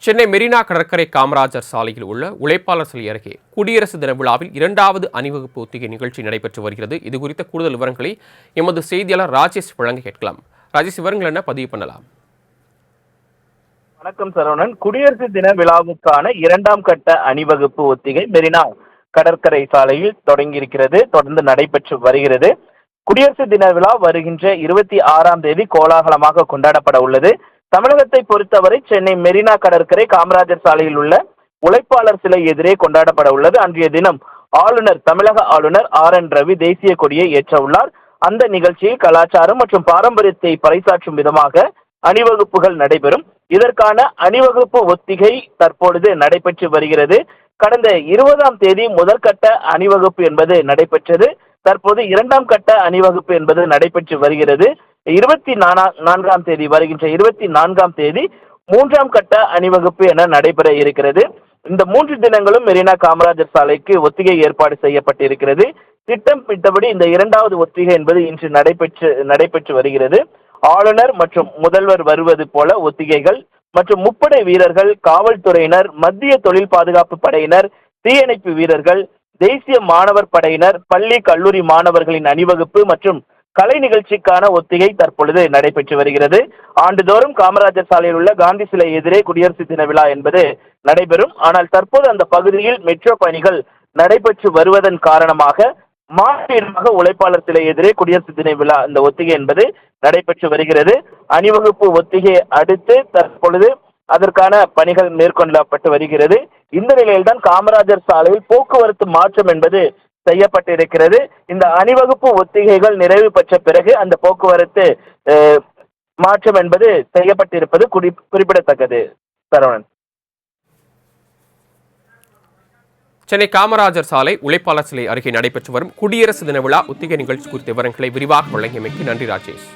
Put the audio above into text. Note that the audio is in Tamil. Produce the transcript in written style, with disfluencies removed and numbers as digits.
சென்னை மெரினா கடற்கரை காமராஜர் சாலையில் உள்ள உழைப்பாளர் சிலை அருகே குடியரசு தின விழாவில் 2வது அணிவகுப்பு ஒத்திகை நிகழ்ச்சி நடைபெற்று வருகிறது. இது குறித்த கூடுதல் விவரங்களை எமது செய்தியாளர் ராஜேஷ் வழங்க கேட்கலாம். ராஜேஷ், விவரங்கள் என்ன பதிவு பண்ணலாம்? வணக்கம் சரவணன். குடியரசு தின விழாவுக்கான 2ஆம் கட்ட அணிவகுப்பு ஒத்திகை மெரினா கடற்கரை சாலையில் தொடங்கியிருக்கிறது. தொடர்ந்து நடைபெற்று வருகிறது. குடியரசு தின விழா வருகின்ற 26ஆம் தேதி கோலாகலமாக கொண்டாடப்பட உள்ளது. தமிழகத்தை பொறுத்தவரை சென்னை மெரினா கடற்கரை காமராஜர் சாலையில் உள்ள உழைப்பாளர் சிலை எதிரே கொண்டாடப்பட உள்ளது. அன்றைய தினம் தமிழக ஆளுநர் RN ரவி தேசிய கொடியை ஏற்ற உள்ளார். அந்த நிகழ்ச்சியில் கலாச்சாரம் மற்றும் பாரம்பரியத்தை பறைசாற்றும் விதமாக அணிவகுப்புகள் நடைபெறும். இதற்கான அணிவகுப்பு ஒத்திகை தற்பொழுது நடைபெற்று வருகிறது. கடந்த 20ஆம் தேதி முதற்கட்ட அணிவகுப்பு என்பது நடைபெற்றது. தற்போது 2ஆம் கட்ட அணிவகுப்பு என்பது நடைபெற்று வருகிறது. 24ஆம் தேதி வருகின்ற 24ஆம் தேதி 3ஆம் கட்ட அணிவகுப்பு என நடைபெற இருக்கிறது. இந்த 3 தினங்களும் மெரினா காமராஜர் சாலைக்கு ஒத்திகை ஏற்பாடு செய்யப்பட்டிருக்கிறது. திட்டமிட்டபடி இந்த 2வது ஒத்திகை என்பது இன்று நடைபெற்று வருகிறது. ஆளுநர் மற்றும் முதல்வர் வருவது போல ஒத்திகைகள் மற்றும் முப்படை வீரர்கள், காவல்துறையினர், மத்திய தொழில் பாதுகாப்பு படையினர், தீயணைப்பு வீரர்கள், தேசிய மாணவர் படையினர், பள்ளி கல்லூரி மாணவர்களின் அணிவகுப்பு மற்றும் கலை நிகழ்ச்சிக்கான ஒத்திகை தற்பொழுது நடைபெற்று வருகிறது. ஆண்டுதோறும் காமராஜர் சாலையில் உள்ள காந்தி சிலை எதிரே குடியரசு தின விழா என்பது நடைபெறும். ஆனால் தற்போது அந்த பகுதியில் மெட்ரோ பணிகள் நடைபெற்று வருவதன் காரணமாக மாநிலமாக உழைப்பாளர் சிலை எதிரே குடியரசு தின விழா இந்த ஒத்திகை என்பது நடைபெற்று வருகிறது. அணிவகுப்பு ஒத்திகை அடுத்து தற்பொழுது அதற்கான பணிகள் மேற்கொள்ளப்பட்டு வருகிறது. இந்த நிலையில்தான் காமராஜர் சாலையில் போக்குவரத்து மாற்றம் என்பது செய்யப்பட்டிருக்கிறது. இந்த அணிவகுப்பு ஒத்திகைகள் நிறைவு பெற்ற பிறகு அந்த போக்குவரத்து மாற்றம் என்பது செய்யப்பட்டிருப்பது குறிப்பிடத்தக்கது. சரவணன். சென்னை காமராஜர் சாலை உழைப்பாளர் சிலை அருகே நடைபெற்று வரும் குடியரசு தின விழா ஒத்திகை நிகழ்ச்சி குறித்த விவரங்களை விரிவாக வழங்கியமைக்கு நன்றி ராஜேஷ்.